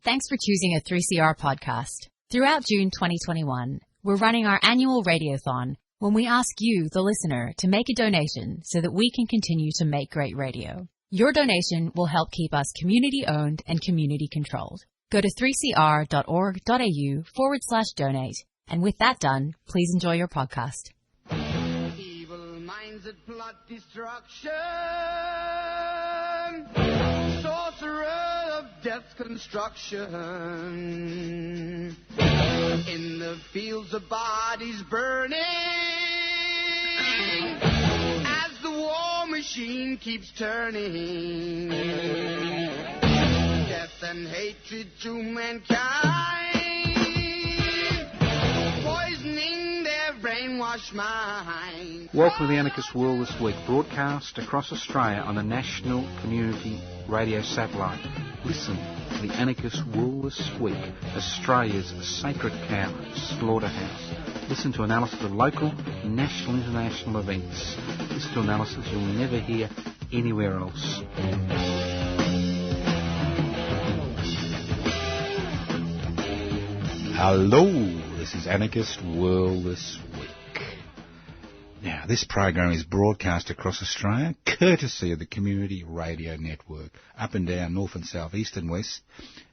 Thanks for choosing a 3CR podcast. Throughout June 2021, we're running our annual Radiothon when we ask you, the listener, to make a donation so that we can continue to make great radio. Your donation will help keep us community-owned and community-controlled. Go to 3cr.org.au/donate. And with that done, please enjoy your podcast. Evil minds that plot destruction, sorcerer of death's construction, in the fields of bodies burning, as the war machine keeps turning, death and hatred to mankind, poisoning their brainwashed minds. Welcome to the Anarchist World This Week, broadcast across Australia on the National Community Radio Satellite. Listen to the Anarchist World This Week, Australia's sacred cow slaughterhouse. Listen to analysis of local, national, international events. Listen to analysis you'll never hear anywhere else. Hello, this is Anarchist World This Week. Now, this program is broadcast across Australia, courtesy of the Community Radio Network, up and down, north and south, east and west,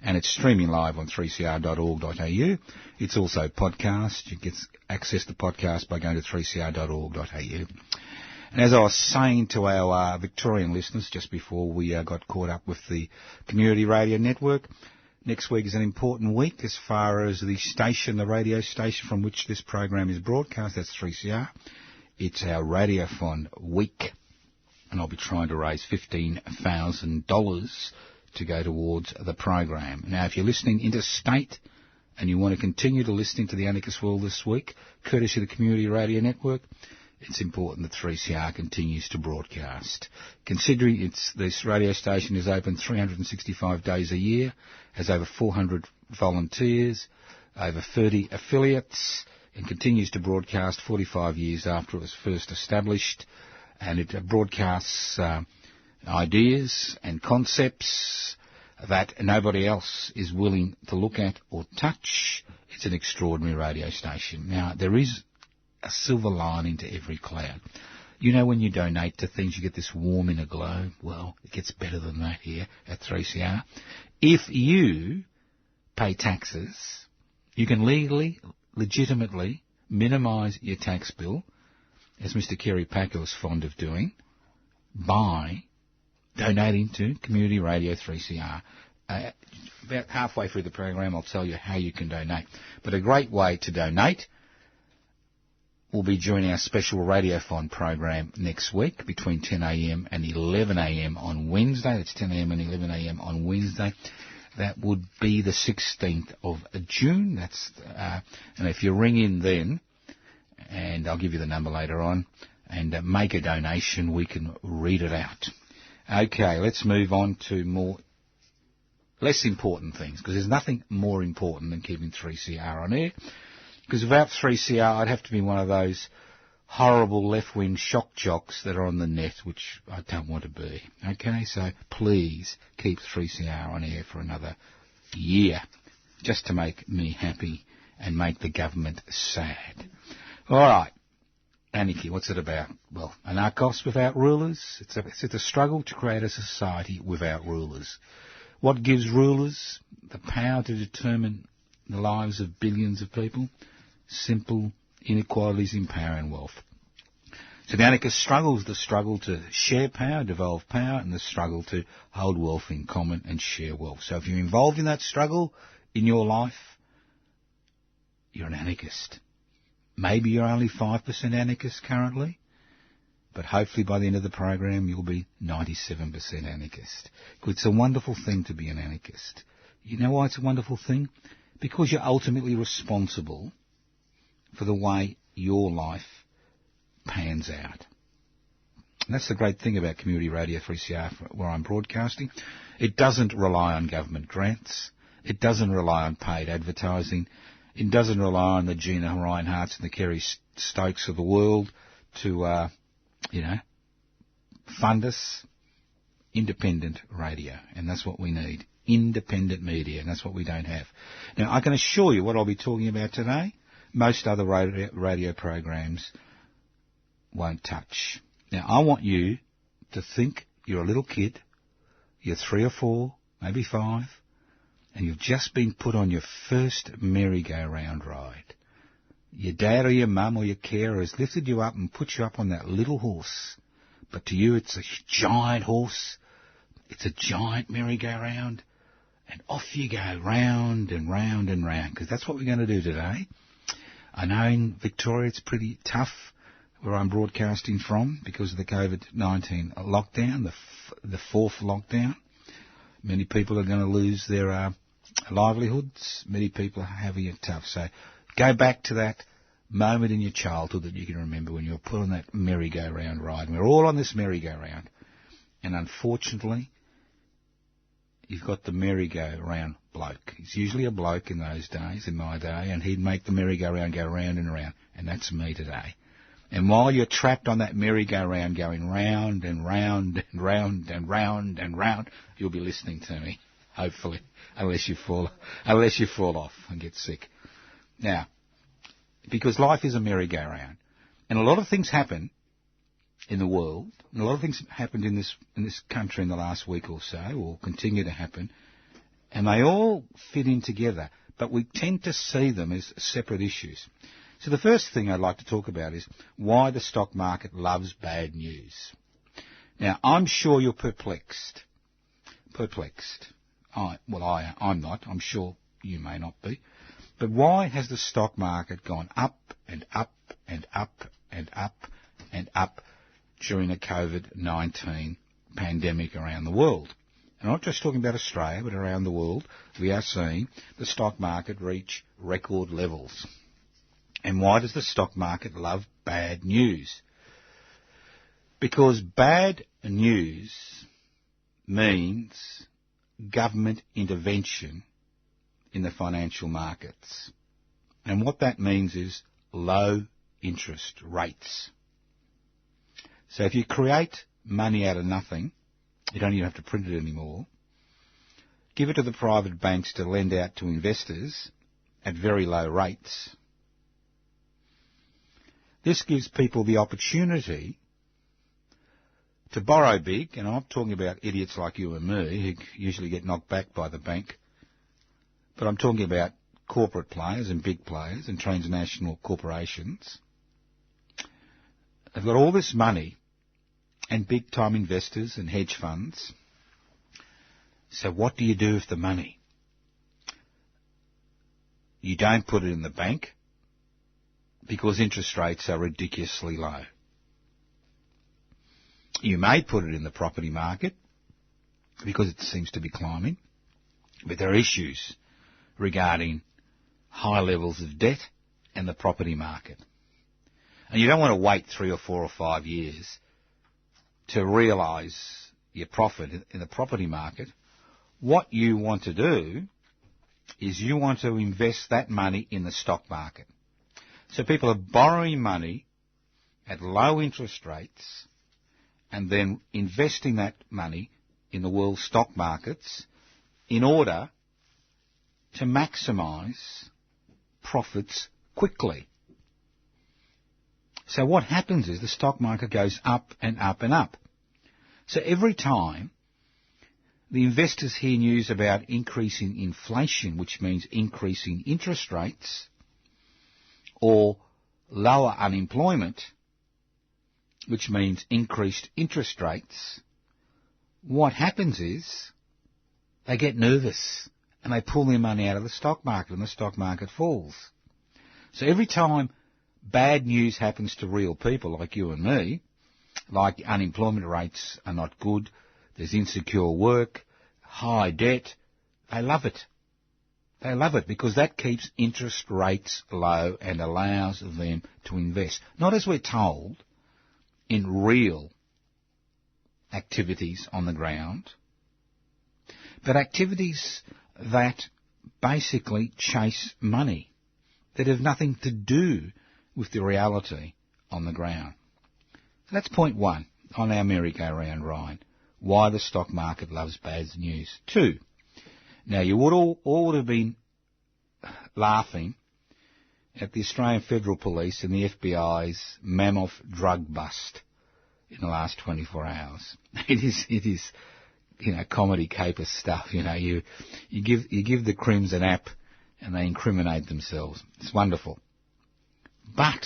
and it's streaming live on 3cr.org.au. It's also podcast. You get access to podcast by going to 3cr.org.au. And as I was saying to our Victorian listeners just before we got caught up with the Community Radio Network, next week is an important week as far as the station, the radio station from which this program is broadcast. That's 3CR. It's our Radiothon week, and I'll be trying to raise $15,000 to go towards the program. Now, if you're listening interstate and you want to continue to listening to the Anarchist World This Week, courtesy of the Community Radio Network, it's important that 3CR continues to broadcast. Considering this radio station is open 365 days a year, has over 400 volunteers, over 30 affiliates, and continues to broadcast 45 years after it was first established, and it broadcasts ideas and concepts that nobody else is willing to look at or touch. It's an extraordinary radio station. Now, there is a silver lining to every cloud. You know, when you donate to things, you get this warm inner glow. Well, it gets better than that here at 3CR. If you pay taxes, you can legitimately minimise your tax bill, as Mr. Kerry Packer was fond of doing, by donating to Community Radio 3CR. About halfway through the program, I'll tell you how you can donate. But a great way to donate will be during our special Radiothon program next week between 10 a.m. and 11 a.m. on Wednesday. That's 10 a.m. and 11 a.m. on Wednesday. That would be the 16th of June. That's and if you ring in then, and I'll give you the number later on, and make a donation, we can read it out. Okay, let's move on to less important things, because there's nothing more important than keeping 3CR on air. Because without 3CR, I'd have to be one of those horrible left-wing shock jocks that are on the net, which I don't want to be. Okay, so please keep 3CR on air for another year, just to make me happy and make the government sad. All right, anarchy, what's it about? Well, anarchos without rulers. It's a struggle to create a society without rulers. What gives rulers the power to determine the lives of billions of people? Simple inequalities in power and wealth. So the anarchist struggle is the struggle to share power, devolve power, and the struggle to hold wealth in common and share wealth. So if you're involved in that struggle in your life, you're an anarchist. Maybe you're only 5% anarchist currently, but hopefully by the end of the program you'll be 97% anarchist. It's a wonderful thing to be an anarchist. You know why it's a wonderful thing? Because you're ultimately responsible for the way your life pans out. And that's the great thing about Community Radio 3CR, where I'm broadcasting. It doesn't rely on government grants. It doesn't rely on paid advertising. It doesn't rely on the Gina Reinhardts and the Kerry Stokes of the world to, fund us. Independent radio. And that's what we need. independent media, and that's what we don't have. Now, I can assure you what I'll be talking about today, most other radio programs won't touch. Now, I want you to think you're a little kid, you're 3 or 4, maybe 5, and you've just been put on your first merry-go-round ride. Your dad or your mum or your carer has lifted you up and put you up on that little horse. But to you, it's a giant horse. It's a giant merry-go-round. And off you go, round and round and round, because that's what we're going to do today. I know in Victoria it's pretty tough where I'm broadcasting from because of the COVID-19 lockdown, the fourth lockdown. Many people are going to lose their livelihoods. Many people are having it tough. So go back to that moment in your childhood that you can remember when you were put on that merry-go-round ride. And we're all on this merry-go-round. And unfortunately, you've got the merry-go-round bloke. He's usually a bloke in those days, in my day, and he'd make the merry-go-round go round and round. And that's me today. And while you're trapped on that merry-go-round going round and round and round and round and round, you'll be listening to me, hopefully, unless you fall off and get sick. Now, because life is a merry-go-round, and a lot of things happen in the world, and a lot of things happened in this country in the last week or so, or continue to happen, and they all fit in together, but we tend to see them as separate issues. So the first thing I'd like to talk about is why the stock market loves bad news. Now, I'm sure you're perplexed. I'm not. I'm sure you may not be. But why has the stock market gone up and up and up and up and up during the COVID-19 pandemic around the world? And I'm not just talking about Australia, but around the world, we are seeing the stock market reach record levels. And why does the stock market love bad news? Because bad news means government intervention in the financial markets. And what that means is low interest rates. So if you create money out of nothing, you don't even have to print it anymore, give it to the private banks to lend out to investors at very low rates. This gives people the opportunity to borrow big, and I'm talking about idiots like you and me who usually get knocked back by the bank, but I'm talking about corporate players and big players and transnational corporations. They've got all this money and big-time investors and hedge funds. So what do you do with the money? You don't put it in the bank because interest rates are ridiculously low. You may put it in the property market because it seems to be climbing, but there are issues regarding high levels of debt and the property market. And you don't want to wait 3 or 4 or 5 years to realise your profit in the property market. What you want to do is you want to invest that money in the stock market. So people are borrowing money at low interest rates and then investing that money in the world stock markets in order to maximise profits quickly. So what happens is the stock market goes up and up and up. So every time the investors hear news about increasing inflation, which means increasing interest rates, or lower unemployment, which means increased interest rates, what happens is they get nervous and they pull their money out of the stock market and the stock market falls. So every time bad news happens to real people like you and me, like unemployment rates are not good, there's insecure work, high debt, they love it. They love it because that keeps interest rates low and allows them to invest. Not as we're told in real activities on the ground, but activities that basically chase money, that have nothing to do with the reality on the ground. So that's point 1 on our merry-go-round ride, why the stock market loves bad news. 2, Now, you all would have been laughing at the Australian Federal Police and the FBI's Mammoth drug bust in the last 24 hours. It is, comedy caper stuff. You give the crims an app and they incriminate themselves. It's wonderful. But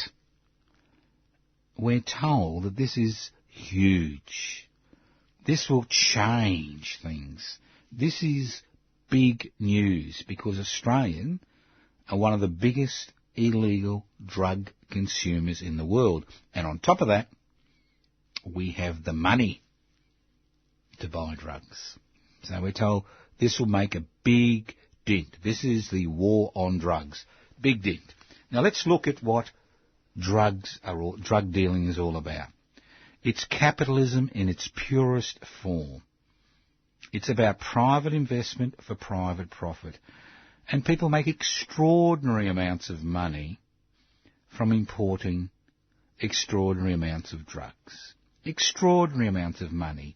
we're told that this is huge. This will change things. This is big news because Australians are one of the biggest illegal drug consumers in the world. And on top of that, we have the money to buy drugs. So we're told this will make a big dent. This is the war on drugs. Big dent. Now let's look at what drug dealing is all about. It's capitalism in its purest form. It's about private investment for private profit. And people make extraordinary amounts of money from importing extraordinary amounts of drugs. Extraordinary amounts of money.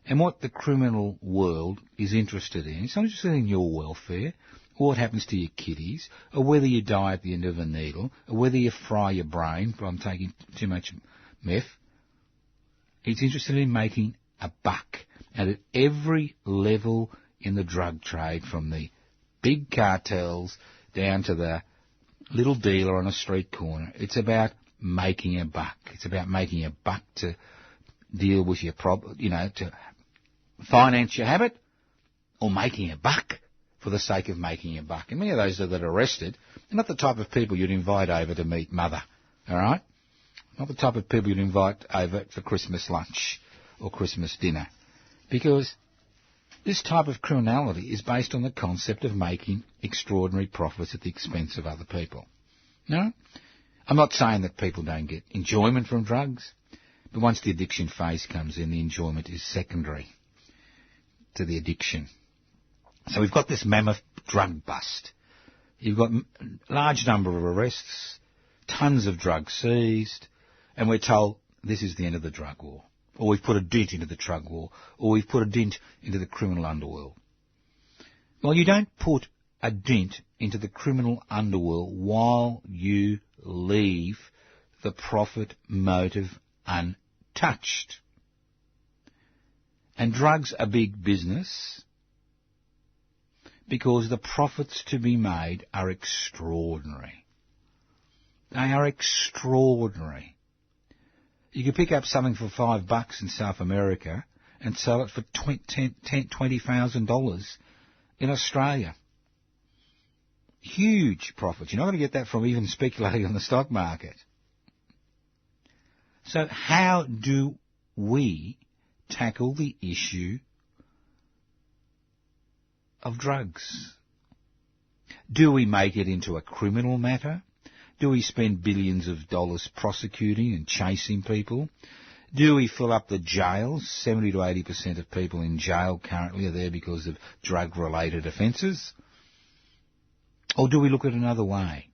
And what the criminal world is interested in, it's not interested in your welfare, or what happens to your kiddies, or whether you die at the end of a needle, or whether you fry your brain from taking too much meth. It's interested in making a buck. And at every level in the drug trade, from the big cartels down to the little dealer on a street corner, it's about making a buck. It's about making a buck to deal with your problem, to finance your habit, or making a buck for the sake of making a buck. And many of those that are arrested are not the type of people you'd invite over to meet mother, all right? Not the type of people you'd invite over for Christmas lunch or Christmas dinner. Because this type of criminality is based on the concept of making extraordinary profits at the expense of other people. No? I'm not saying that people don't get enjoyment from drugs, but once the addiction phase comes in, the enjoyment is secondary to the addiction. So we've got this mammoth drug bust. You've got a large number of arrests, tons of drugs seized, and we're told this is the end of the drug war. Or we've put a dent into the drug war, or we've put a dent into the criminal underworld. Well, you don't put a dent into the criminal underworld while you leave the profit motive untouched. And drugs are big business because the profits to be made are extraordinary. They are extraordinary. You can pick up something for $5 in South America and sell it for $20,000 in Australia. Huge profits. You're not going to get that from even speculating on the stock market. So how do we tackle the issue of drugs? Do we make it into a criminal matter? Do we spend billions of dollars prosecuting and chasing people? Do we fill up the jails? 70 to 80% of people in jail currently are there because of drug-related offences. Or do we look at another way?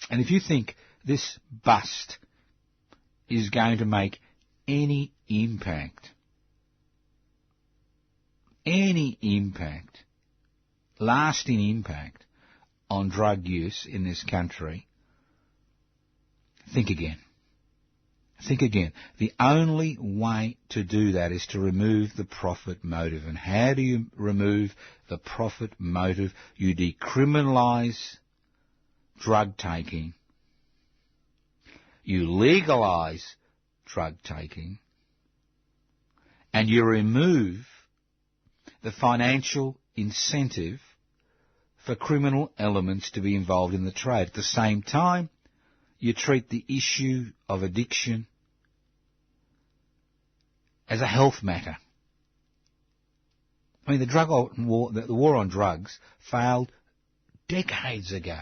And if you think this bust is going to make any impact, lasting impact on drug use in this country, think again. Think again. The only way to do that is to remove the profit motive. And how do you remove the profit motive? You decriminalise drug taking. You legalise drug taking. And you remove the financial incentive for criminal elements to be involved in the trade. At the same time, you treat the issue of addiction as a health matter. I mean, the war on drugs failed decades ago.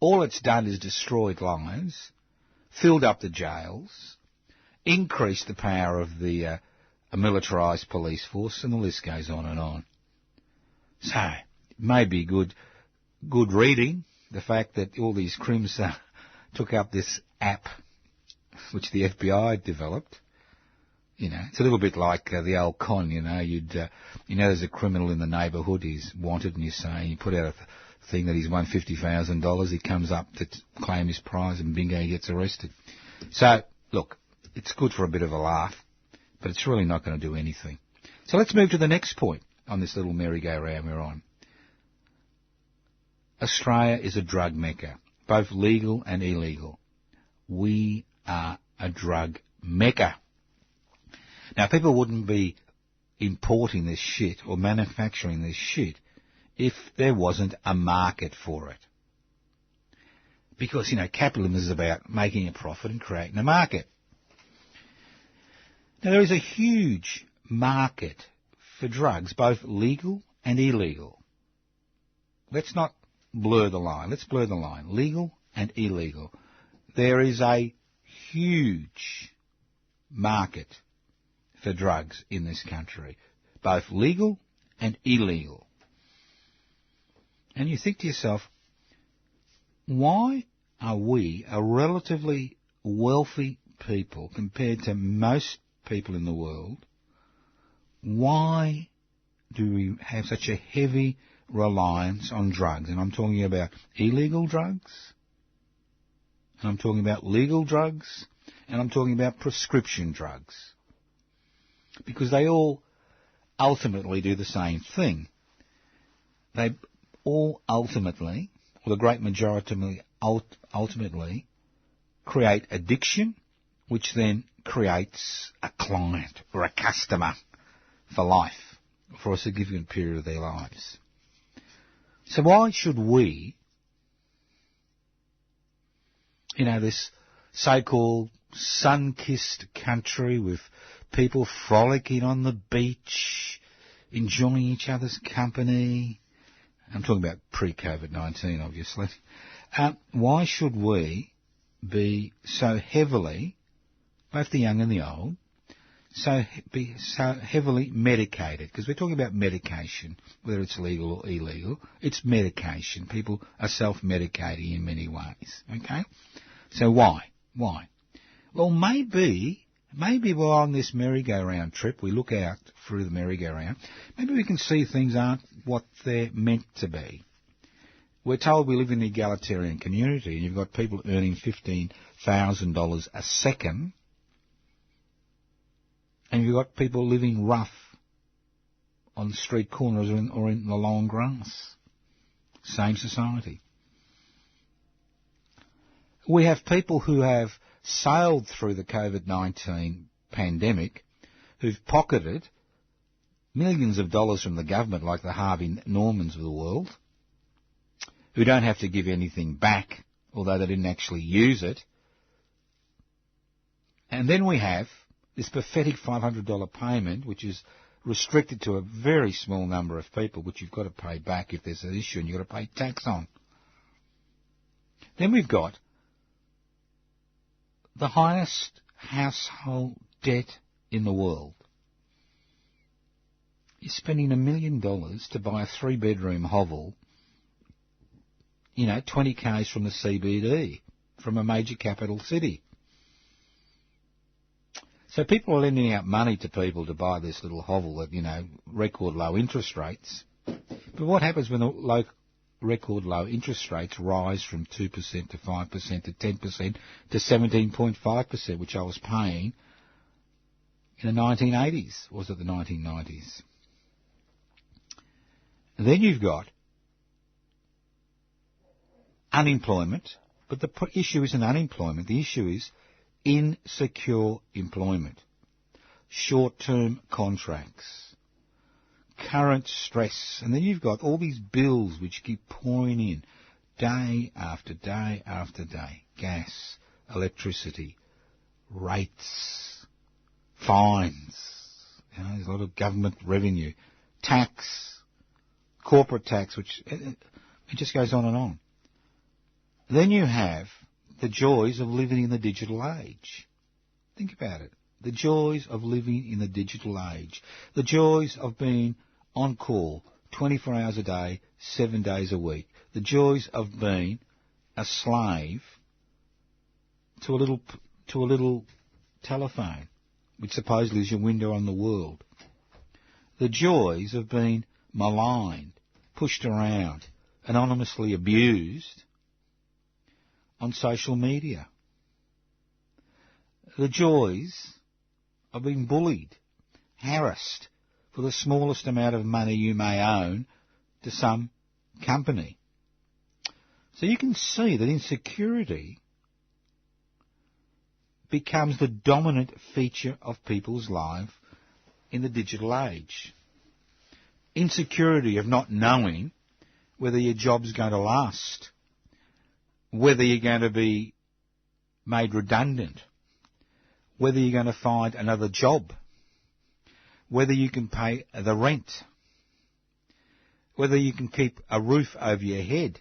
All it's done is destroyed lives, filled up the jails, increased the power of the militarised police force, and the list goes on and on. So, it may be good reading, the fact that all these crims took up this app which the FBI developed, You know, it's a little bit like the old con, you know, there's a criminal in the neighbourhood, he's wanted, and you put out a thing that he's won $50,000, he comes up to claim his prize, and bingo, he gets arrested. So, look, it's good for a bit of a laugh, but it's really not going to do anything. So let's move to the next point on this little merry-go-round we're on. Australia is a drug mecca, both legal and illegal. We are a drug mecca. Now, people wouldn't be importing this shit or manufacturing this shit if there wasn't a market for it. Because, you know, capitalism is about making a profit and creating a market. Now, there is a huge market for drugs, both legal and illegal. Let's not blur the line. Let's blur the line. Legal and illegal. There is a huge market for drugs in this country, both legal and illegal. And you think to yourself, why are we, a relatively wealthy people compared to most people in the world, why do we have such a heavy reliance on drugs? And I'm talking about illegal drugs, and I'm talking about legal drugs, and I'm talking about prescription drugs. Because they all ultimately do the same thing. They all ultimately, or the great majority ultimately, create addiction, which then creates a client or a customer for life, for a significant period of their lives. So why should we, you know, this so-called sun-kissed country with people frolicking on the beach, enjoying each other's company. I'm talking about pre-COVID-19, obviously. Why should we be so heavily, both the young and the old, be so heavily medicated? Because we're talking about medication, whether it's legal or illegal. It's medication. People are self-medicating in many ways, okay? So why? Why? Well, maybe while on this merry-go-round trip, we look out through the merry-go-round, maybe we can see things aren't what they're meant to be. We're told we live in an egalitarian community, and you've got people earning $15,000 a second, and you've got people living rough on street corners or in the long grass. Same society. We have people who have sailed through the COVID-19 pandemic, who've pocketed millions of dollars from the government, like the Harvey Normans of the world, who don't have to give anything back, although they didn't actually use it. And then we have this pathetic $500 payment, which is restricted to a very small number of people, which you've got to pay back if there's an issue, and you've got to pay tax on. Then we've got the highest household debt in the world. You're spending $1 million to buy a 3-bedroom hovel, 20 k's from the CBD, from a major capital city. So people are lending out money to people to buy this little hovel at, record low interest rates. But what happens when the record low interest rates rise from 2% to 5% to 10% to 17.5%, which I was paying in the 1980s, or was it the 1990s? And then you've got unemployment, but the issue isn't unemployment, the issue is insecure employment, short-term contracts, current stress, and then you've got all these bills which keep pouring in day after day after day. Gas, electricity, rates, fines, there's a lot of government revenue, tax, corporate tax, which it just goes on and on. Then you have the joys of living in the digital age. Think about it. The joys of living in the digital age. The joys of being on call 24 hours a day, 7 days a week. The joys of being a slave to a little telephone which supposedly is your window on the world. The joys of being maligned, pushed around, anonymously abused on social media. The joys of being bullied, harassed for the smallest amount of money you may own to some company. So you can see that insecurity becomes the dominant feature of people's life in the digital age. Insecurity of not knowing whether your job's going to last, whether you're going to be made redundant, whether you're going to find another job, whether you can pay the rent, whether you can keep a roof over your head,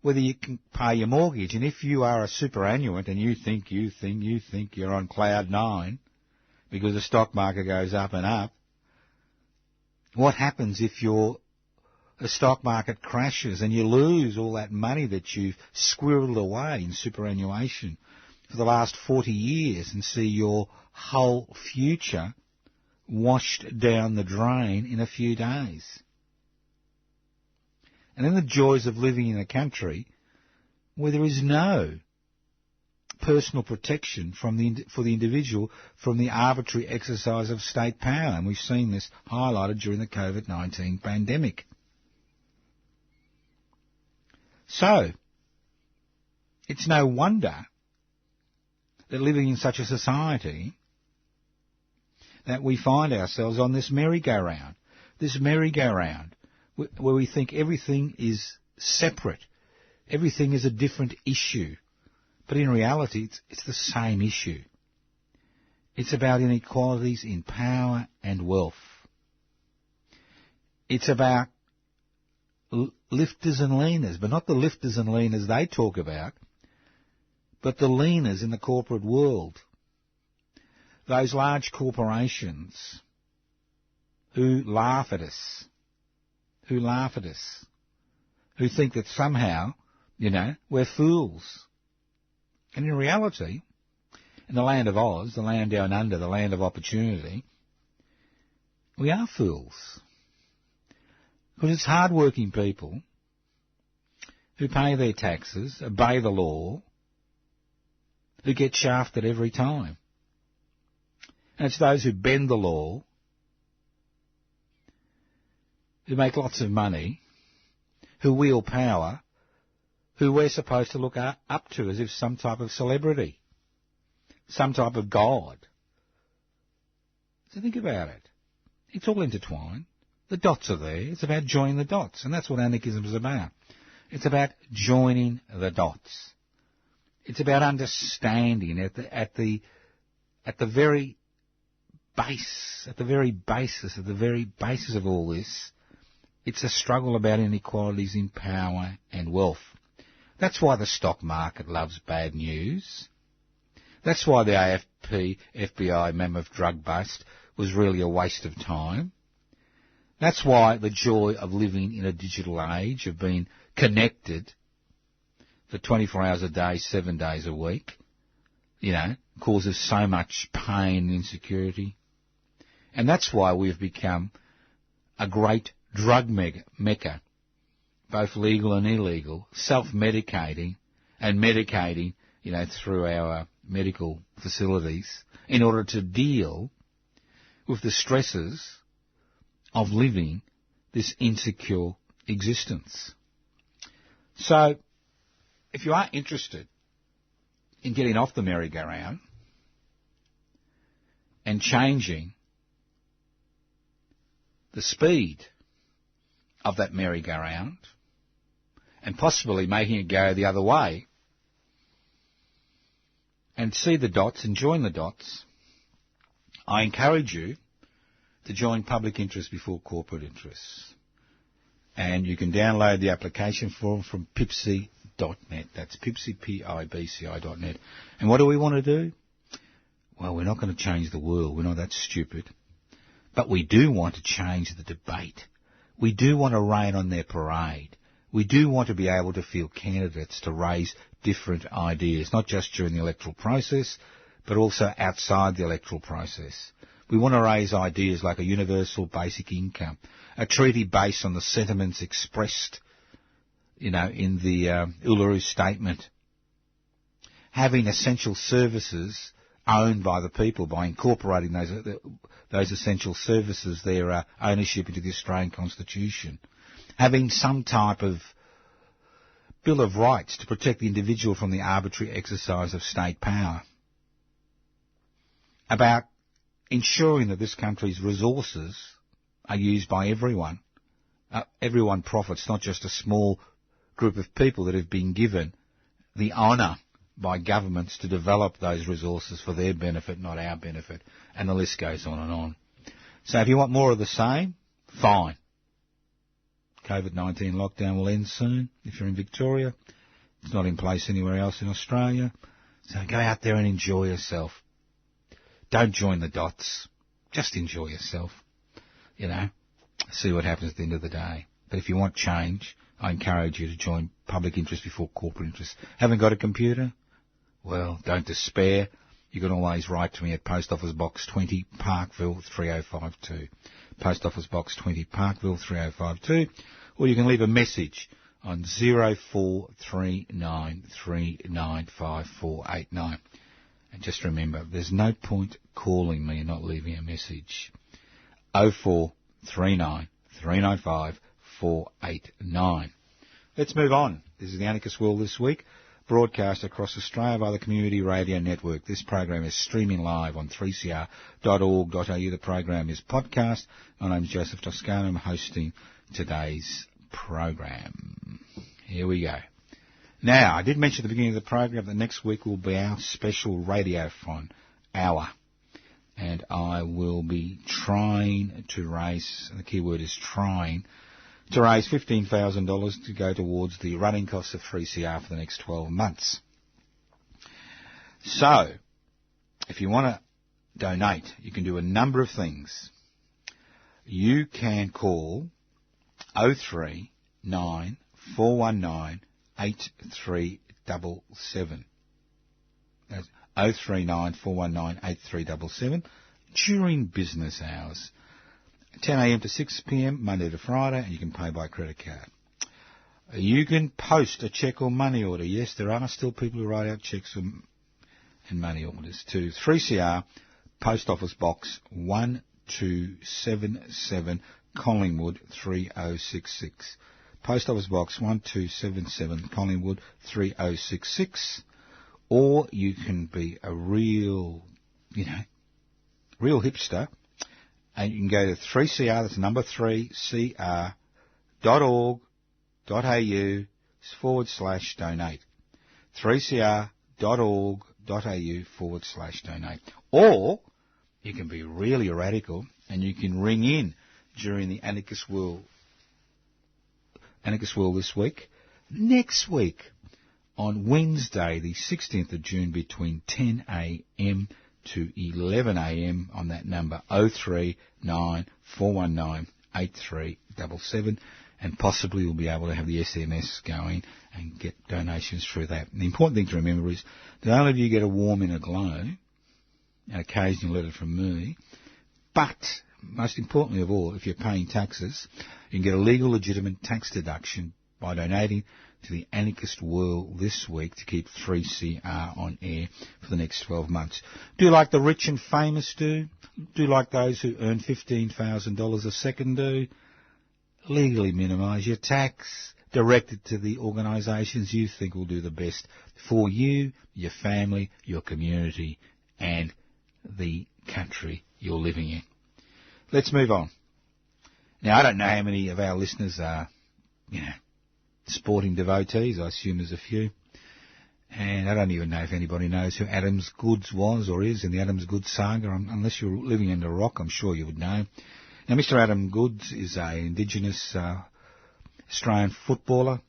whether you can pay your mortgage. And if you are a superannuant and you think you're on cloud nine because the stock market goes up and up, what happens if the stock market crashes and you lose all that money that you've squirreled away in superannuation for the last 40 years and see your whole future washed down the drain in a few days? And then the joys of living in a country where there is no personal protection for the individual from the arbitrary exercise of state power. And we've seen this highlighted during the COVID-19 pandemic. So, it's no wonder that living in such a society that we find ourselves on this merry-go-round where we think everything is separate, everything is a different issue. But in reality, it's the same issue. It's about inequalities in power and wealth. It's about lifters and leaners, but not the lifters and leaners they talk about, but the leaners in the corporate world. Those large corporations who laugh at us, who think that somehow, we're fools. And in reality, in the land of Oz, the land down under, the land of opportunity, we are fools. Because it's hard-working people who pay their taxes, obey the law, who get shafted every time. And it's those who bend the law, who make lots of money, who wield power, who we're supposed to look up to as if some type of celebrity, some type of god. So think about it. It's all intertwined. The dots are there. It's about joining the dots, and that's what anarchism is about. It's about joining the dots. It's about understanding at the very basis of all this. It's a struggle about inequalities in power and wealth. That's why the stock market loves bad news. That's why the AFP, FBI Mammoth drug bust was really a waste of time. That's why the joy of living in a digital age, of being connected for 24 hours a day, 7 days a week, causes so much pain and insecurity. And that's why we've become a great drug mecca, both legal and illegal, self-medicating and medicating, through our medical facilities in order to deal with the stresses of living this insecure existence. So, if you are interested in getting off the merry-go-round and changing the speed of that merry-go-round and possibly making it go the other way and see the dots and join the dots, I encourage you to join Public Interest Before Corporate Interests. And you can download the application form from pipci.net. That's pipci, P-I-B-C-I.net. And what do we want to do? Well, we're not going to change the world. We're not that stupid. But we do want to change the debate. We do want to rain on their parade. We do want to be able to field candidates to raise different ideas, not just during the electoral process, but also outside the electoral process. We want to raise ideas like a universal basic income, a treaty based on the sentiments expressed, in the Uluru Statement, having essential services owned by the people by incorporating those essential services, their ownership into the Australian Constitution, having some type of Bill of Rights to protect the individual from the arbitrary exercise of state power, about ensuring that this country's resources are used by everyone. Everyone profits, not just a small group of people that have been given the honour by governments to develop those resources for their benefit, not our benefit, and the list goes on and on. So if you want more of the same, fine. COVID-19 lockdown will end soon if you're in Victoria. It's not in place anywhere else in Australia. So go out there and enjoy yourself. Don't join the dots. Just enjoy yourself. See what happens at the end of the day. But if you want change, I encourage you to join public interest before corporate interest. Haven't got a computer? Well, don't despair. You can always write to me at Post Office Box 20, Parkville 3052. Post Office Box 20, Parkville 3052. Or you can leave a message on 0439395489. And just remember, there's no point calling me and not leaving a message. 0439395489. Let's move on. This is the Anarchist World This Week, broadcast across Australia by the Community Radio Network. This program is streaming live on 3cr.org.au. The program is podcast. My name is Joseph Toscano. I'm hosting today's program. Here we go. Now, I did mention at the beginning of the program that next week will be our special radiothon hour. And I will be trying to raise, the key word is trying, to raise $15,000 to go towards the running costs of 3CR for the next 12 months. So, if you want to donate, you can do a number of things. You can call 039 419 8377. That's 039 419 8377 during business hours. 10 a.m. to 6 p.m. Monday to Friday, and you can pay by credit card. You can post a cheque or money order. Yes, there are still people who write out cheques and money orders to 3CR, Post Office Box 1277, Collingwood 3066. Post Office Box 1277, Collingwood 3066. Or you can be a real hipster, and you can go to 3CR, that's number 3cr.org.au/donate. 3cr.org.au/donate. Or you can be really radical and you can ring in during the Anarchist World This Week. Next week, on Wednesday, the 16th of June, between 10 a.m. to 11 a.m. on that number 039 419 8377, and possibly we'll be able to have the SMS going and get donations through that. And the important thing to remember is not only do you get a warm inner glow, and occasionally a letter from me, but most importantly of all, if you're paying taxes, you can get a legal, legitimate tax deduction by donating to the Anarchist World This Week to keep 3CR on air for the next 12 months. Do like the rich and famous do. Do like those who earn $15,000 a second do. Legally minimise your tax. Direct it to the organisations you think will do the best for you, your family, your community, and the country you're living in. Let's move on. Now, I don't know how many of our listeners are, sporting devotees. I assume there's a few. And I don't even know if anybody knows who Adams Goods was or is in the Adams Goods saga. Unless you're living under a rock, I'm sure you would know. Now, Mr. Adam Goods is an Indigenous Australian footballer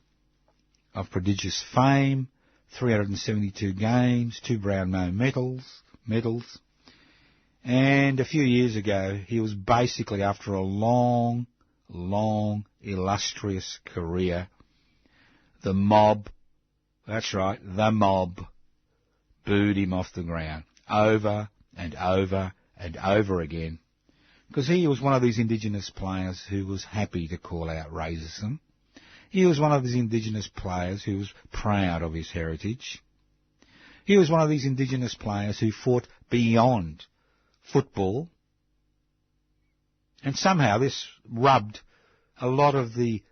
of prodigious fame, 372 games, 2 Brownlow medals. And a few years ago, he was basically, after a long, illustrious career, the mob, that's right, the mob, booed him off the ground. over and over and over again, because he was one of these Indigenous players who was happy to call out racism. He was one of these Indigenous players who was proud of his heritage. He was one of these Indigenous players who fought beyond football. And somehow this rubbed a lot of the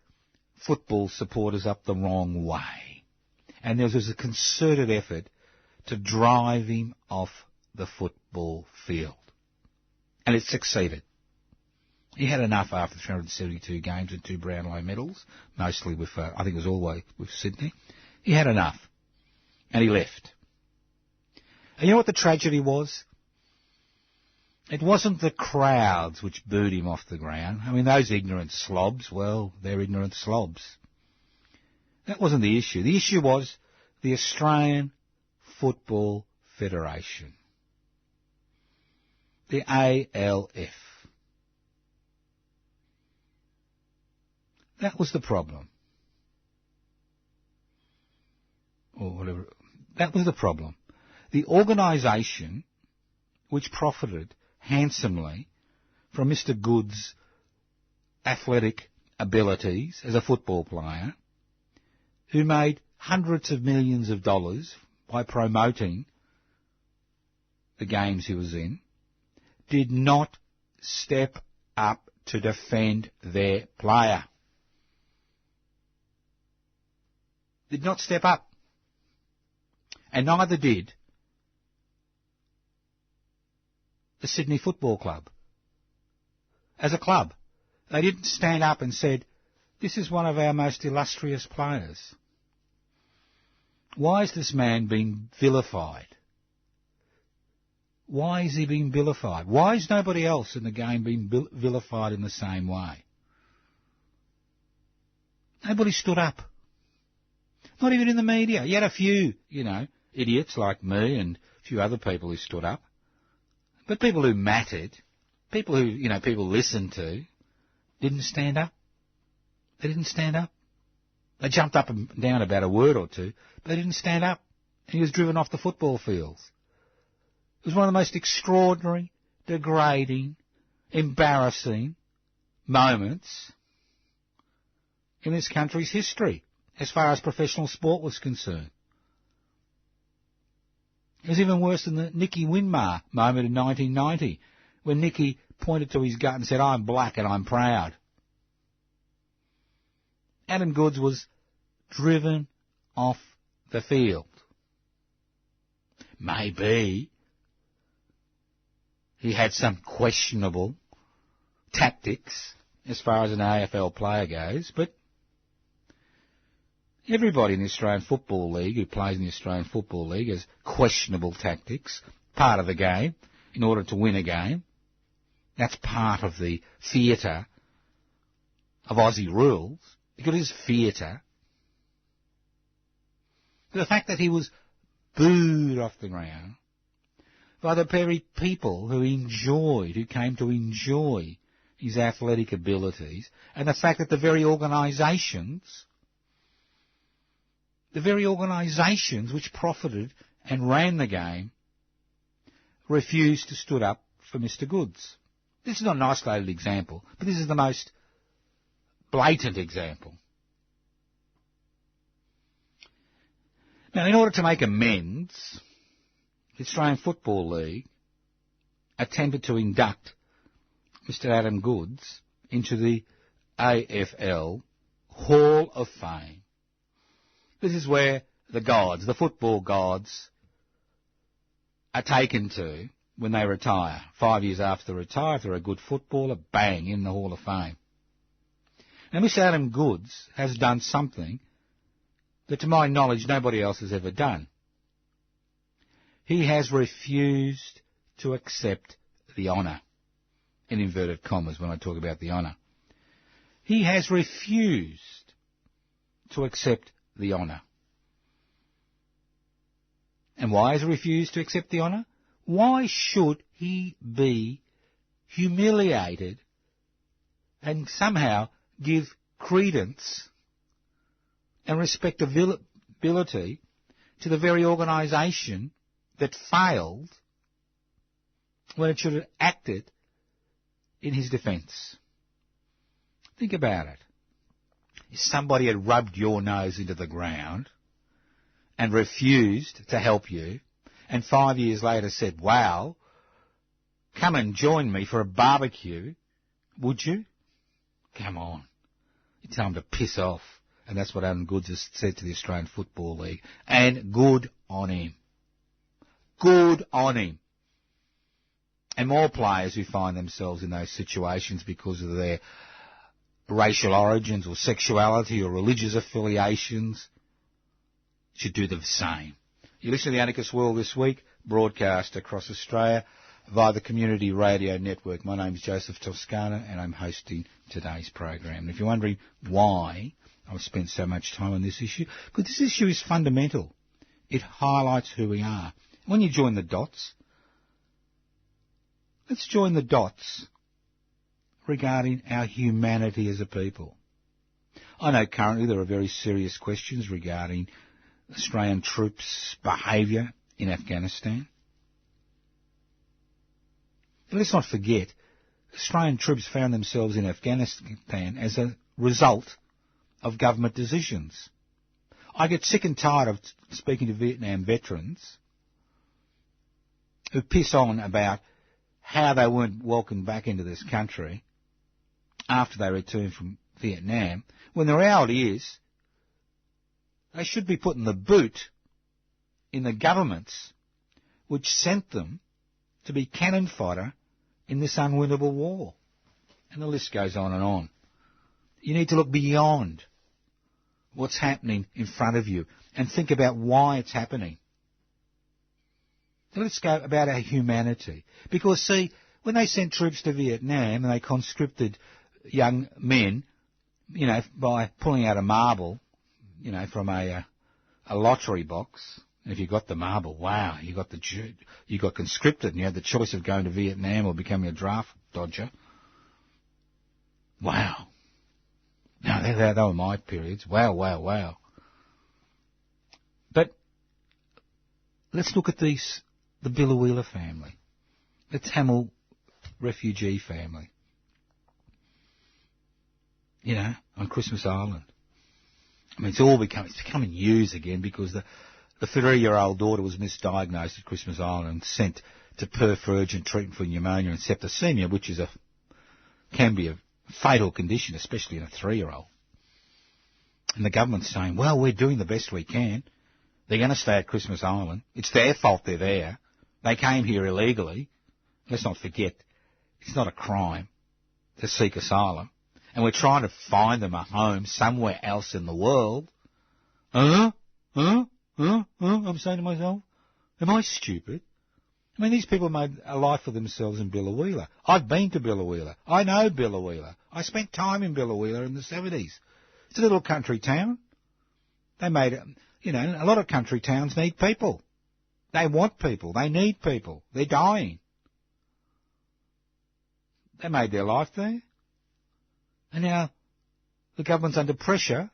football supporters up the wrong way. And there was a concerted effort to drive him off the football field. And it succeeded. He had enough after 372 games and 2 Brownlow medals, mostly with, I think it was all the way with Sydney. He had enough. And he left. And you know what the tragedy was? It wasn't the crowds which booed him off the ground. I mean, those ignorant slobs, well, they're ignorant slobs. That wasn't the issue. The issue was the Australian Football Federation. The ALF. That was the problem. Or whatever. That was the problem. The organisation which profited handsomely from Mr. Good's athletic abilities as a football player, who made hundreds of millions of dollars by promoting the games he was in, did not step up to defend their player. Did not step up. And neither did the Sydney Football Club. As a club, they didn't stand up and said, this is one of our most illustrious players. Why is this man being vilified? Why is he being vilified? Why is nobody else in the game being vilified in the same way? Nobody stood up. Not even in the media. You had a few, idiots like me and a few other people who stood up. But people who mattered, people who, people listened to, didn't stand up. They didn't stand up. They jumped up and down about a word or two, but they didn't stand up. And he was driven off the football fields. It was one of the most extraordinary, degrading, embarrassing moments in this country's history, as far as professional sport was concerned. It was even worse than the Nicky Winmar moment in 1990, when Nicky pointed to his gut and said, I'm black and I'm proud. Adam Goodes was driven off the field. Maybe he had some questionable tactics as far as an AFL player goes, but everybody in the Australian Football League who plays in the Australian Football League has questionable tactics, part of the game, in order to win a game. That's part of the theatre of Aussie rules, because it is theatre. The fact that he was booed off the ground by the very people who came to enjoy his athletic abilities, and the fact that the very organisations which profited and ran the game refused to stood up for Mr. Goodes. This is not an isolated example, but this is the most blatant example. Now, in order to make amends, the Australian Football League attempted to induct Mr. Adam Goodes into the AFL Hall of Fame. This is where the football gods, are taken to when they retire. 5 years after they retire, if they're a good footballer, bang, in the Hall of Fame. Now, Mr. Adam Goodes has done something that, to my knowledge, nobody else has ever done. He has refused to accept the honour, in inverted commas when I talk about the honour. He has refused to accept the honour. And why has he refused to accept the honour? Why should he be humiliated and somehow give credence and respectability to the very organisation that failed when it should have acted in his defence. Think about it. If somebody had rubbed your nose into the ground and refused to help you, and 5 years later said, wow, come and join me for a barbecue, would you? Come on. You tell him to piss off. And that's what Alan Goods has said to the Australian Football League. And good on him. Good on him. And more players who find themselves in those situations because of their racial origins or sexuality or religious affiliations should do the same. You listen to the Anarchist World this week, broadcast across Australia via the Community Radio Network. My name's Joseph Toscana and I'm hosting today's program. And if you're wondering why I've spent so much time on this issue, because this issue is fundamental. It highlights who we are. When you join the dots, let's join the dots regarding our humanity as a people. I know currently there are very serious questions regarding Australian troops' behaviour in Afghanistan. But let's not forget, Australian troops found themselves in Afghanistan as a result of government decisions. I get sick and tired of speaking to Vietnam veterans who piss on about how they weren't welcomed back into this country after they returned from Vietnam, when the reality is they should be putting the boot in the governments which sent them to be cannon fodder in this unwinnable war. And the list goes on and on. You need to look beyond what's happening in front of you and think about why it's happening. So let's go about our humanity. Because, see, when they sent troops to Vietnam and they conscripted young men, you know, by pulling out a marble, you know, from a lottery box, and if you got the marble, wow, you got conscripted and you had the choice of going to Vietnam or becoming a draft dodger. Wow. No, they were my periods. Wow, wow, wow. But let's look at the Biloela family, the Tamil refugee family, you know, on Christmas Island. I mean, it's becoming news again because the 3-year-old daughter was misdiagnosed at Christmas Island and sent to Perth for urgent treatment for pneumonia and septicemia, which can be a fatal condition, especially in a 3-year-old. And the government's saying, well, we're doing the best we can. They're going to stay at Christmas Island. It's their fault they're there. They came here illegally. Let's not forget, it's not a crime to seek asylum. And we're trying to find them a home somewhere else in the world. I'm saying to myself, am I stupid? I mean, these people made a life for themselves in Biloela. I've been to Biloela. I know Biloela. I spent time in Biloela in the 70s. It's a little country town. They made it, you know, a lot of country towns need people. They want people. They need people. They're dying. They made their life there. And now the government's under pressure.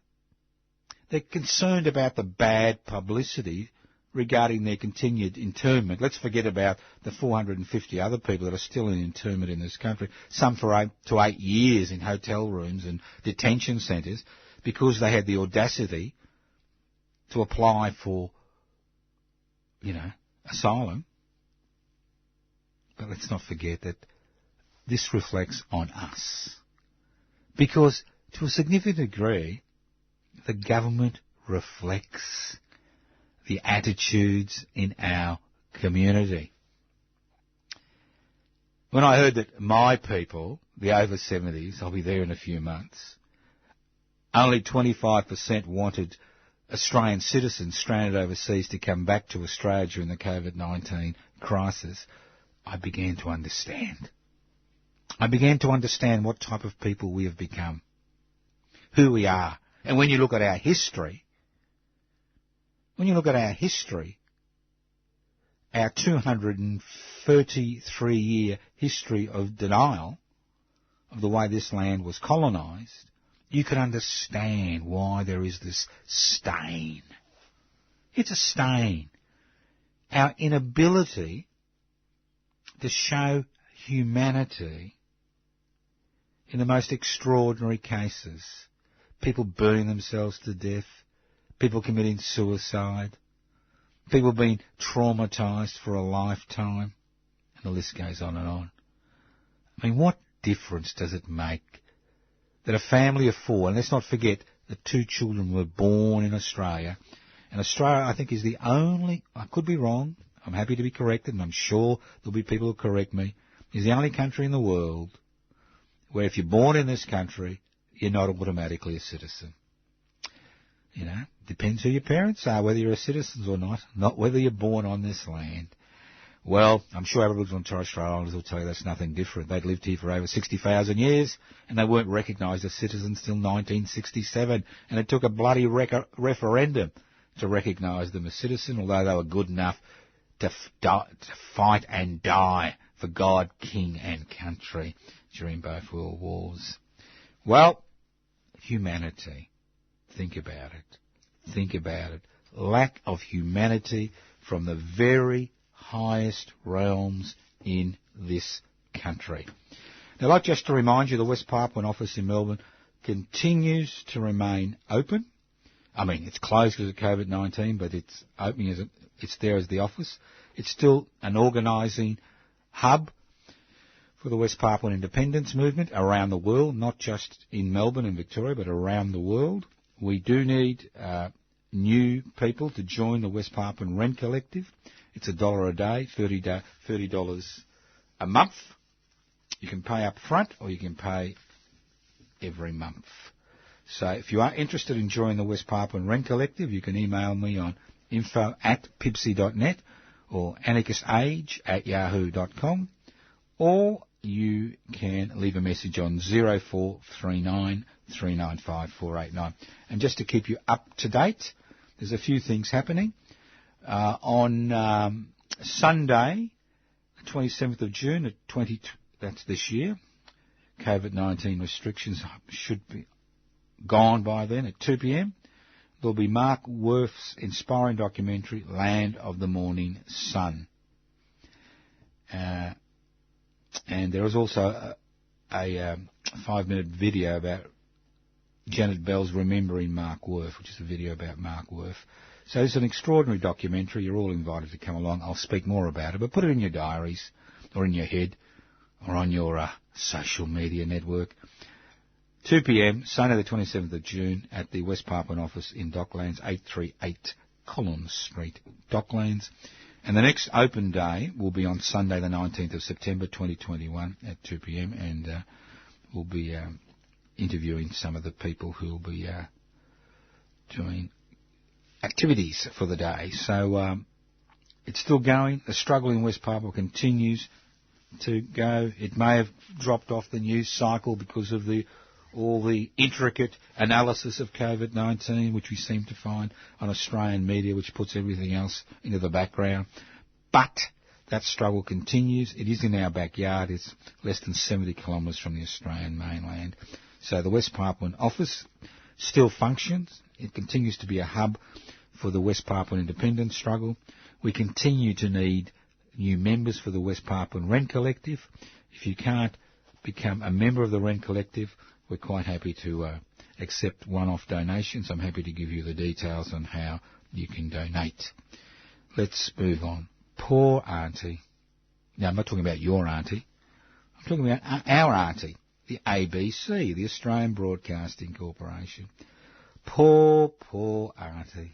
They're concerned about the bad publicity regarding their continued internment. Let's forget about the 450 other people that are still in internment in this country, some for 8 to 8 years in hotel rooms and detention centres because they had the audacity to apply for, you know, asylum. But let's not forget that this reflects on us. Because to a significant degree, the government reflects the attitudes in our community. When I heard that my people, the over 70s, I'll be there in a few months, only 25% wanted Australian citizens stranded overseas to come back to Australia during the COVID-19 crisis, I began to understand. I began to understand what type of people we have become, who we are. And when you look at our history, our 233-year history of denial of the way this land was colonised, you can understand why there is this stain. It's a stain. Our inability to show humanity in the most extraordinary cases. People burning themselves to death, people committing suicide, people being traumatised for a lifetime, and the list goes on and on. I mean, what difference does it make that a family of 4, and let's not forget that 2 children were born in Australia, and Australia, I think, is the only, I could be wrong, I'm happy to be corrected, and I'm sure there'll be people who correct me, is the only country in the world where if you're born in this country, you're not automatically a citizen. You know, depends who your parents are, whether you're a citizen or not whether you're born on this land. Well, I'm sure Aboriginal and Torres Strait Islanders will tell you that's nothing different. They'd lived here for over 60,000 years, and they weren't recognised as citizens till 1967, and it took a bloody referendum to recognise them as citizens, although they were good enough to fight and die for God, King and country during both World Wars. Well, humanity. Think about it. Think about it. Lack of humanity from the very highest realms in this country. Now, I'd like just to remind you, the West Papuan office in Melbourne continues to remain open. I mean, it's closed because of COVID-19, but it's opening it's there as the office. It's still an organising hub for the West Papuan independence movement around the world, not just in Melbourne and Victoria, but around the world. We do need new people to join the West Papuan Rent Collective. It's $1 a day, $30 a month. You can pay up front or you can pay every month. So if you are interested in joining the West Papuan Rent Collective, you can email me on info@pipsy.net or anarchistage@yahoo.com, or you can leave a message on 0439 395 489. And just to keep you up to date, there's a few things happening. On Sunday, the 27th of June, that's this year, COVID-19 restrictions should be gone by then at 2 p.m. There'll be Mark Worth's inspiring documentary, Land of the Morning Sun. And there is also a 5-minute video about Janet Bell's Remembering Mark Worth, which is a video about Mark Worth. So it's an extraordinary documentary. You're all invited to come along. I'll speak more about it, but put it in your diaries or in your head or on your social media network. 2 p.m, Sunday the 27th of June at the West Papuan office in Docklands, 838 Collins Street, Docklands. And the next open day will be on Sunday the 19th of September 2021 at 2 p.m, and we'll be interviewing some of the people who will be doing activities for the day. So it's still going. The struggle in West Papua continues to go. It may have dropped off the news cycle because of all the intricate analysis of COVID-19, which we seem to find on Australian media, which puts everything else into the background. But that struggle continues. It is in our backyard. It's less than 70 kilometres from the Australian mainland. So the West Papuan office still functions. It continues to be a hub for the West Papuan independence struggle. We continue to need new members for the West Papuan Rent Collective. If you can't become a member of the Rent Collective, we're quite happy to accept one-off donations. I'm happy to give you the details on how you can donate. Let's move on. Poor Aunty. Now, I'm not talking about your auntie. I'm talking about our auntie, the ABC, the Australian Broadcasting Corporation. Poor Aunty.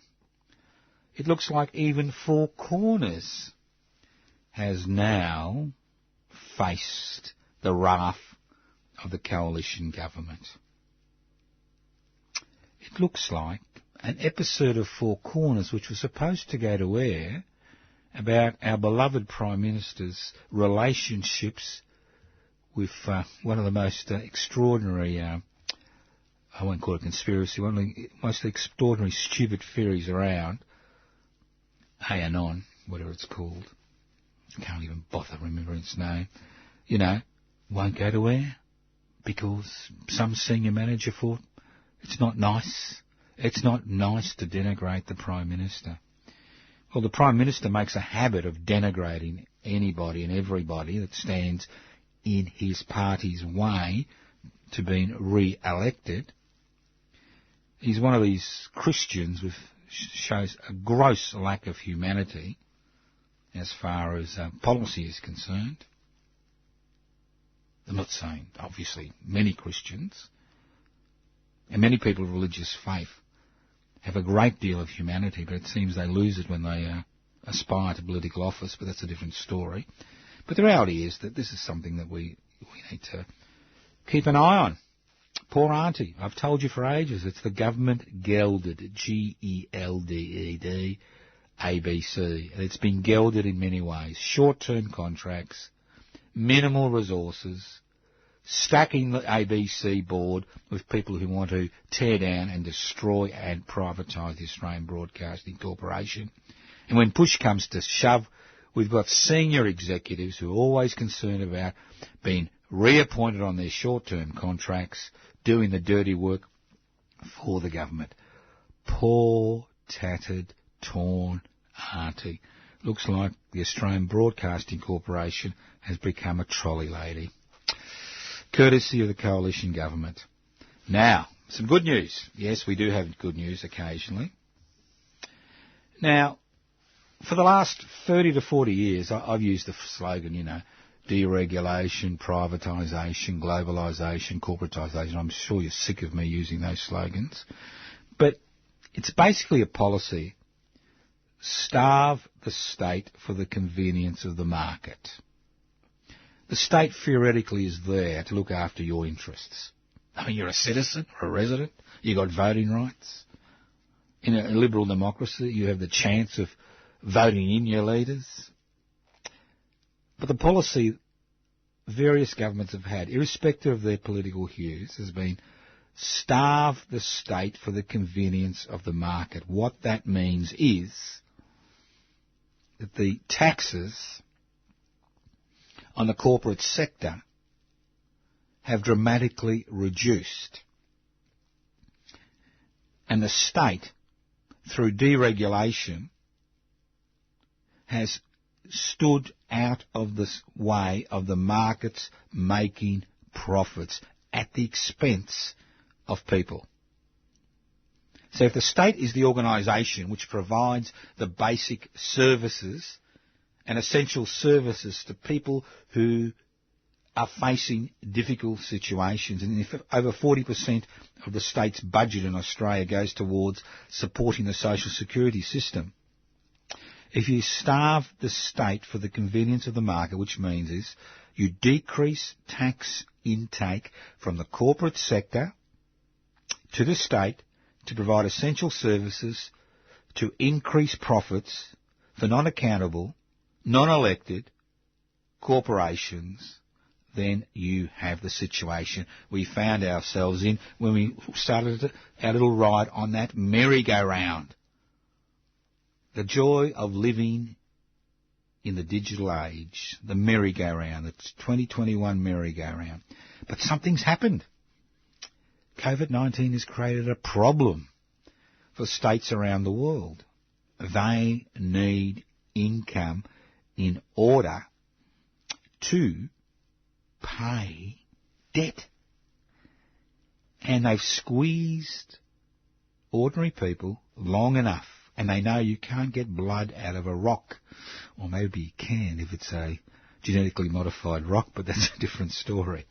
It looks like even Four Corners has now faced the wrath of the coalition government. It looks like an episode of Four Corners, which was supposed to go to air, about our beloved Prime Minister's relationships with one of the most extraordinary, I won't call it conspiracy, one of the most extraordinary stupid theories around, Anon, whatever it's called. I can't even bother remembering its name. You know, won't go to air because some senior manager thought it's not nice. It's not nice to denigrate the Prime Minister. Well, the Prime Minister makes a habit of denigrating anybody and everybody that stands in his party's way to being re-elected. He's one of these Christians with shows a gross lack of humanity as far as policy is concerned. I'm not saying, obviously, many Christians and many people of religious faith have a great deal of humanity, but it seems they lose it when they aspire to political office, but that's a different story. But the reality is that this is something that we need to keep an eye on. Poor Aunty. I've told you for ages, it's the government gelded, G-E-L-D-E-D, ABC. And it's been gelded in many ways. Short-term contracts, minimal resources, stacking the ABC board with people who want to tear down and destroy and privatise the Australian Broadcasting Corporation. And when push comes to shove, we've got senior executives who are always concerned about being reappointed on their short-term contracts, doing the dirty work for the government. Poor, tattered, torn Aunty. Looks like the Australian Broadcasting Corporation has become a trolley lady, courtesy of the coalition government. Now, some good news. Yes, we do have good news occasionally. Now, for the last 30 to 40 years, I've used the slogan, deregulation, privatisation, globalisation, corporatisation. I'm sure you're sick of me using those slogans. But it's basically a policy: starve the state for the convenience of the market. The state theoretically is there to look after your interests. I mean, you're a citizen or a resident. You've got voting rights. In a liberal democracy, you have the chance of voting in your leaders. But the policy various governments have had, irrespective of their political hues, has been starve the state for the convenience of the market. What that means is that the taxes on the corporate sector have dramatically reduced. And the state, through deregulation, has stood out of the way of the markets making profits at the expense of people. So if the state is the organisation which provides the basic services and essential services to people who are facing difficult situations, and if over 40% of the state's budget in Australia goes towards supporting the social security system, if you starve the state for the convenience of the market, which means is you decrease tax intake from the corporate sector to the state to provide essential services, to increase profits for non-accountable, non-elected corporations, then you have the situation we found ourselves in when we started our little ride on that merry-go-round. The joy of living in the digital age, the merry-go-round, the 2021 merry-go-round. But something's happened. COVID-19 has created a problem for states around the world. They need income in order to pay debt. And they've squeezed ordinary people long enough. And they know you can't get blood out of a rock. Or maybe you can if it's a genetically modified rock, but that's a different story.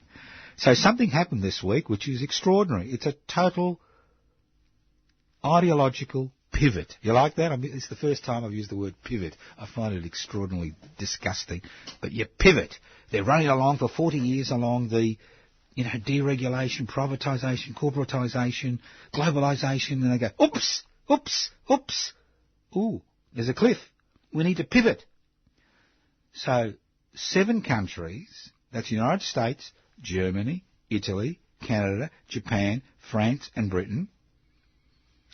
So something happened this week which is extraordinary. It's a total ideological pivot. You like that? It's the first time I've used the word pivot. I find it extraordinarily disgusting. But you pivot. They're running along for 40 years along the deregulation, privatisation, corporatisation, globalisation, and they go, oops, oops, oops. Ooh, there's a cliff. We need to pivot. So 7 countries, that's the United States, Germany, Italy, Canada, Japan, France and Britain,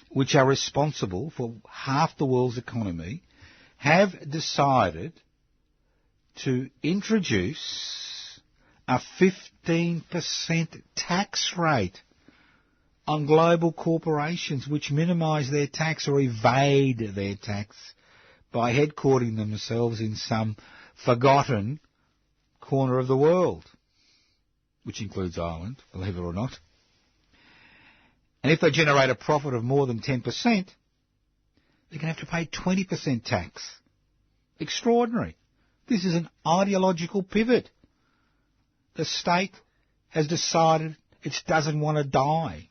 which are responsible for half the world's economy, have decided to introduce a 15% tax rate on global corporations which minimise their tax or evade their tax by headquartering themselves in some forgotten corner of the world, which includes Ireland, believe it or not. And if they generate a profit of more than 10%, they're going to have to pay 20% tax. Extraordinary. This is an ideological pivot. The state has decided it doesn't want to die.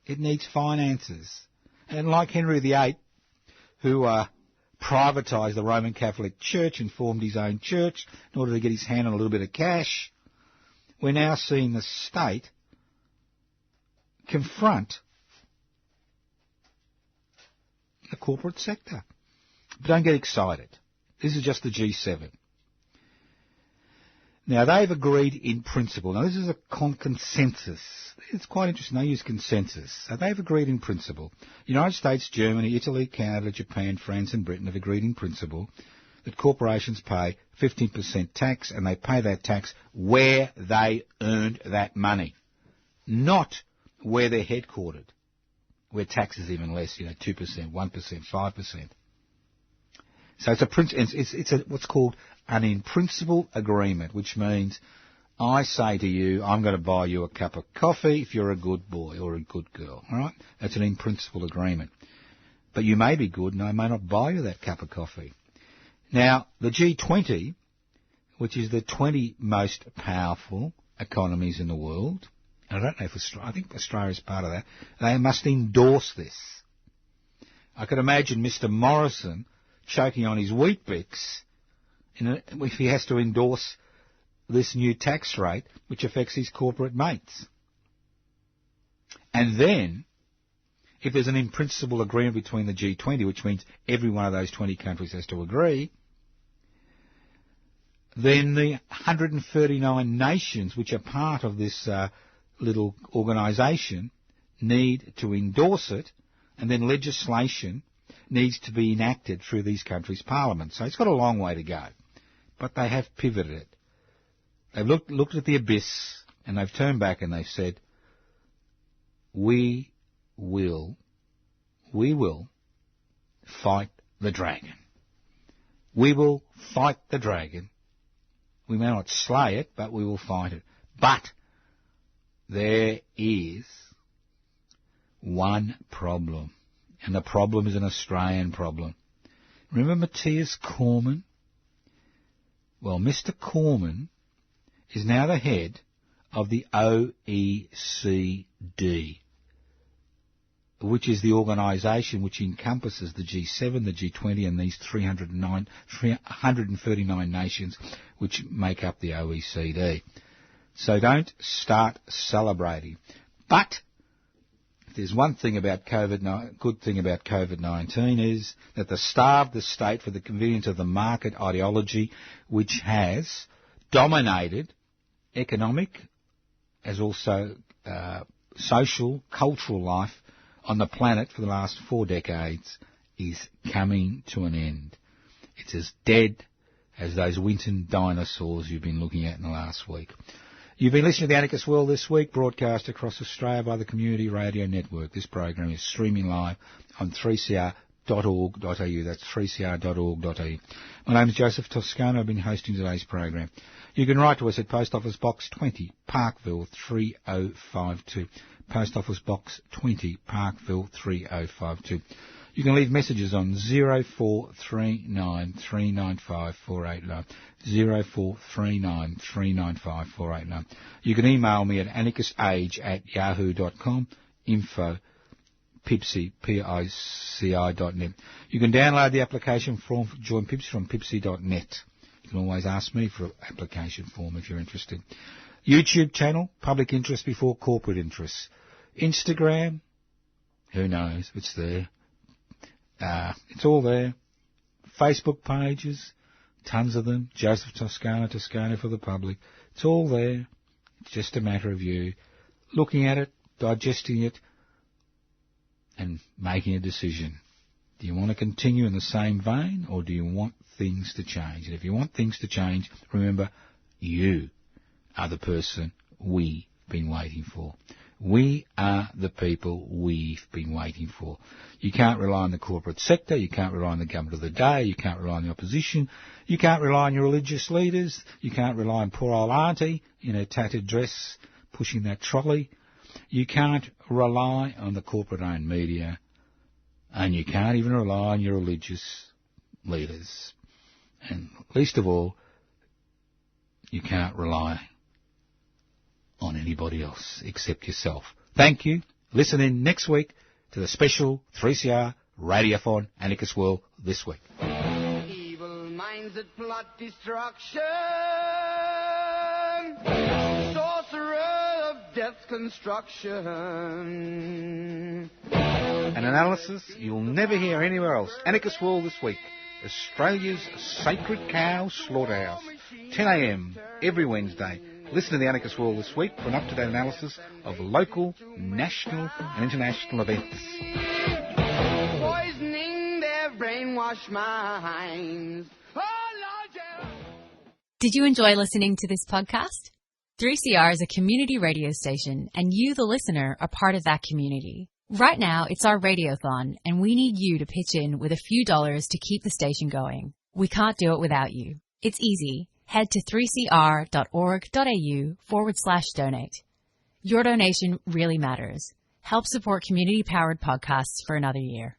It needs finances. And like Henry VIII, who privatised the Roman Catholic Church and formed his own church in order to get his hand on a little bit of cash, we're now seeing the state confront the corporate sector. But don't get excited. This is just the G7. Now, they've agreed in principle. Now, this is a consensus. It's quite interesting. They use consensus. So they've agreed in principle. United States, Germany, Italy, Canada, Japan, France and Britain have agreed in principle that corporations pay 15% tax, and they pay that tax where they earned that money, not where they're headquartered, where tax is even less, 2%, 1%, 5%. So it's what's called an in-principle agreement, which means I say to you, I'm going to buy you a cup of coffee if you're a good boy or a good girl, all right? That's an in-principle agreement. But you may be good and I may not buy you that cup of coffee. Now, the G20, which is the 20 most powerful economies in the world, and I don't know if I think Australia is part of that, they must endorse this. I could imagine Mr. Morrison choking on his Weet-Bix if he has to endorse this new tax rate, which affects his corporate mates. And then, if there's an in-principle agreement between the G20, which means every one of those 20 countries has to agree, then the 139 nations which are part of this little organisation need to endorse it, and then legislation needs to be enacted through these countries' parliaments. So it's got a long way to go. But they have pivoted it. They've looked at the abyss, and they've turned back and they've said, we will fight the dragon. We will fight the dragon. We may not slay it, but we will fight it. But there is one problem, and the problem is an Australian problem. Remember Matthias Cormann? Well, Mr. Cormann is now the head of the OECD, which is the organisation which encompasses the G7, the G20 and these 139 nations which make up the OECD. So don't start celebrating. But if there's one thing about good thing about COVID-19 is that they starved the state for the convenience of the market ideology, which has dominated economic as also social, cultural life on the planet for the last 4 decades, is coming to an end. It's as dead as those Winton dinosaurs you've been looking at in the last week. You've been listening to The Anarchist World This Week, broadcast across Australia by the Community Radio Network. This program is streaming live on 3cr.org.au. That's 3cr.org.au. My name is Joseph Toscano. I've been hosting today's program. You can write to us at Post Office Box 20, Parkville 3052. Post Office Box 20, Parkville 3052. You can leave messages on 0439 395 489, 0439 395 489. You can email me at anarchistage@yahoo.com, info Pipsy, Pici.net. You can download the application form for Join Pipsy from Pipsy.net. You can always ask me for an application form if you're interested. YouTube channel, public interest before corporate interests. Instagram, who knows, it's there. It's all there. Facebook pages, tons of them. Joseph Toscano, Toscano for the public. It's all there. It's just a matter of you looking at it, digesting it, and making a decision. Do you want to continue in the same vein, or do you want things to change? And if you want things to change, remember, you are the person we've been waiting for. We are the people we've been waiting for. You can't rely on the corporate sector, you can't rely on the government of the day, you can't rely on the opposition, you can't rely on your religious leaders, you can't rely on poor old Aunty in her tattered dress pushing that trolley. You can't rely on the corporate-owned media, and you can't even rely on your religious leaders. And least of all, you can't rely on anybody else except yourself. Thank you. Listen in next week to the special 3CR Radiothon Anarchist World This Week. Evil minds that plot destruction, sorcerer of death construction. An analysis you'll never hear anywhere else. Anarchist World This Week, Australia's sacred cow slaughterhouse. 10 a.m. every Wednesday. Listen to the Anarchist World This Week for an up-to-date analysis of local, national and international events. Poisoning their brainwashed minds. Oh, Lord, yeah. Did you enjoy listening to this podcast? 3CR is a community radio station, and you, the listener, are part of that community. Right now, it's our radiothon, and we need you to pitch in with a few dollars to keep the station going. We can't do it without you. It's easy. Head to 3cr.org.au/donate. Your donation really matters. Help support community-powered podcasts for another year.